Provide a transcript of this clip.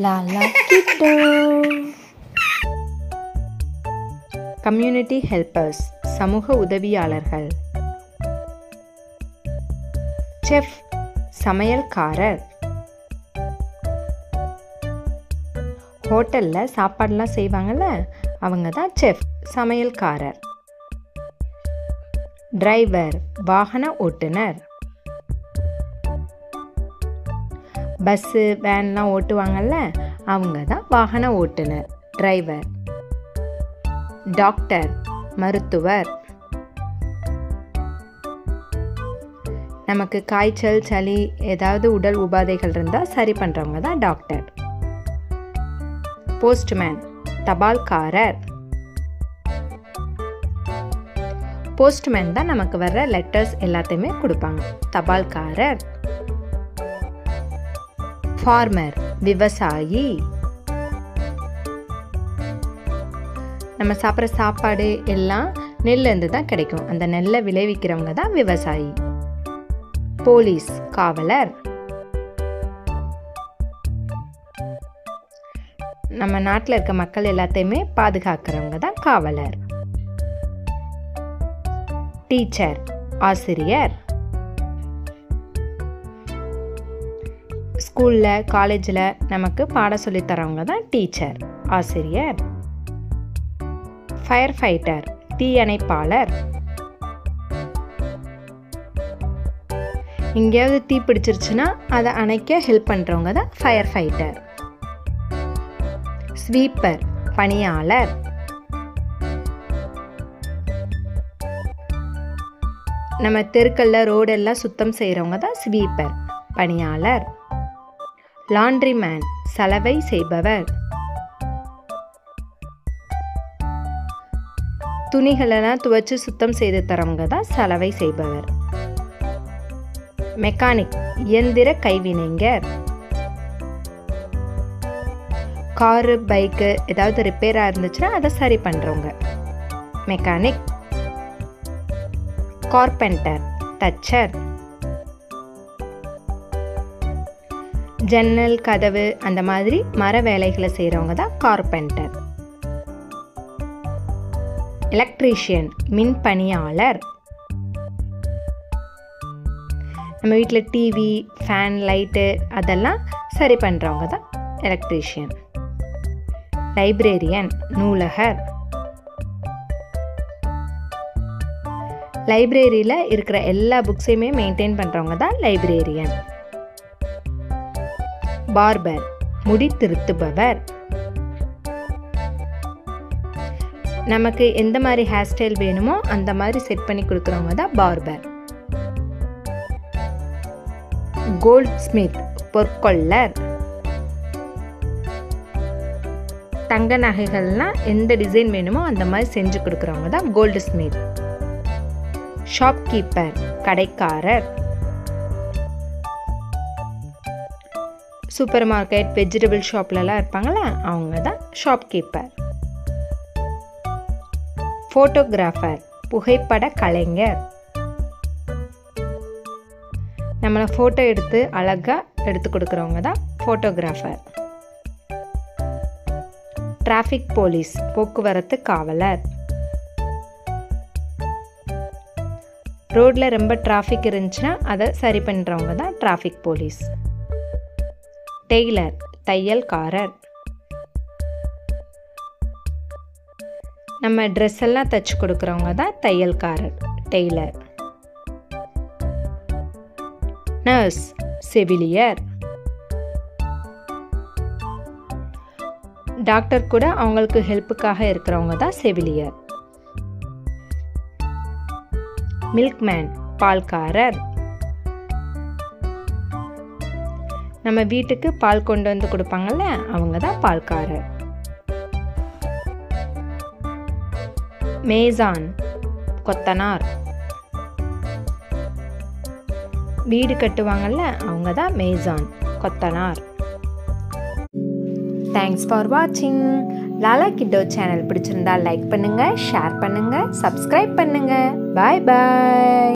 Lala கிட்டோ. Community helpers, சமூக உதவியாளர்கள். Chef, சமையல்காரர். ஹோட்டலில் சாப்பாடெலாம் செய்வாங்கள்ல, அவங்க தான் செஃப், சமையல்காரர். டிரைவர், வாகன ஓட்டுநர். பஸ்ஸு, வேன்லாம் ஓட்டுவாங்கள்ல, அவங்க தான் வாகன ஓட்டுநர், டிரைவர். டாக்டர், மருத்துவர். நமக்கு காய்ச்சல், சளி, ஏதாவது உடல் உபாதைகள் இருந்தால் சரி பண்ணுறவங்க தான் டாக்டர். போஸ்ட்மேன், தபால்காரர். போஸ்ட்மேன் தான் நமக்கு வர்ற லெட்டர்ஸ் எல்லாத்தையுமே கொடுப்பாங்க, தபால்காரர். ஃபார்மர், விவசாயி. நம்ம சாப்பிட்ற சாப்பாடு எல்லாம் நெல்லேருந்து தான் கிடைக்கும், அந்த நெல்லை விளைவிக்கிறவங்க தான் விவசாயி. போலீஸ், காவலர். நம்ம நாட்டில் இருக்க மக்கள் எல்லாத்தையுமே பாதுகாக்கிறவங்க தான் காவலர். டீச்சர், ஆசிரியர். ஸ்கூலில், காலேஜில் நமக்கு பாடம் சொல்லித் தரவங்க தான் டீச்சர், ஆசிரியர். ஃபயர் ஃபைட்டர், தீயணைப்பாளர். எங்கேயாவது தீ பிடிச்சிருச்சுன்னா அதை அணைக்க ஹெல்ப் பண்ணுறவங்க தான் ஃபயர் ஃபைட்டர். ஸ்வீப்பர், பணியாளர். நம்ம தெருக்கல்ல, ரோடெல்லாம் சுத்தம் செய்கிறவங்க தான் ஸ்வீப்பர், பணியாளர். லாண்ட்ரிமேன், சலவை செய்பவர். துணிகளெல்லாம் துவைச்சு சுத்தம் செய்து தரவங்க தான் சலவை செய்பவர். மெக்கானிக், இயந்திர கைவினைஞர். காரு, பைக்கு ஏதாவது ரிப்பேராக இருந்துச்சுன்னா அதை சரி பண்ணுறவங்க மெக்கானிக். கார்பெண்டர், தச்சர். ஜன்னல், கதவு அந்த மாதிரி மர வேலைகளை செய்கிறவங்க தான் கார்பெண்டர். எலக்ட்ரீஷியன், மின் பணியாளர். நம்ம வீட்டில் டிவி, ஃபேன், லைட்டு அதெல்லாம் சரி பண்ணுறவங்க தான் எலக்ட்ரீஷியன். லைப்ரேரியன், நூலகர். லைப்ரரியில் இருக்கிற எல்லா புக்ஸையுமே மெயின்டைன் பண்ணுறவங்க தான் லைப்ரேரியன். பார்பர், முடி திருத்துபவர். நமக்கு எந்த மாதிரி ஹேர் ஸ்டைல் வேணுமோ அந்த மாதிரி செட் பண்ணி கொடுக்குறவங்க தான் பார்பர். Gold Smith, பொற்கொள்ளர். தங்க நகைகள்லாம் எந்த டிசைன் வேணுமோ அந்த மாதிரி செஞ்சு கொடுக்குறவங்க தான் கோல்டு ஸ்மித். ஷாப்கீப்பர், கடைக்காரர். சூப்பர் மார்க்கெட், வெஜிடபிள் ஷாப்லலாம் இருப்பாங்களே, அவங்க தான் ஷாப்கீப்பர். ஃபோட்டோகிராஃபர், புகைப்பட கலைஞர். நம்மளை ஃபோட்டோ எடுத்து அழகாக எடுத்து கொடுக்குறவங்க தான் ஃபோட்டோகிராஃபர். டிராஃபிக் போலீஸ், போக்குவரத்து காவலர். ரோட்டில் ரொம்ப டிராஃபிக் இருந்துச்சுன்னா அதை சரி பண்ணுறவங்க தான் டிராஃபிக் போலீஸ். டெய்லர், தையல்காரர். நம்ம ட்ரெஸ் எல்லாம் தைச்சு கொடுக்குறவங்க தான் தையல்காரர், டெய்லர். நர்ஸ், செவிலியர். டாக்டர் கூட அவங்களுக்கு ஹெல்ப்புக்காக இருக்கிறவங்க தான் செவிலியர். மில்க்மேன், பால்காரர். நம்ம வீட்டுக்கு பால் கொண்டு வந்து கொடுப்பாங்கல்ல, அவங்க தான் பால்காரர். மேசான், கொத்தனார். வீடு கட்டுவாங்கல்ல, அவங்க தான் மேசான், கொத்தனார். தேங்க்ஸ் ஃபார் வாட்சிங். லாலா கிட்டோ சேனல் பிடிச்சிருந்தா லைக் பண்ணுங்க, ஷேர் பண்ணுங்க, சப்ஸ்கிரைப் பண்ணுங்க. பாய் பாய்.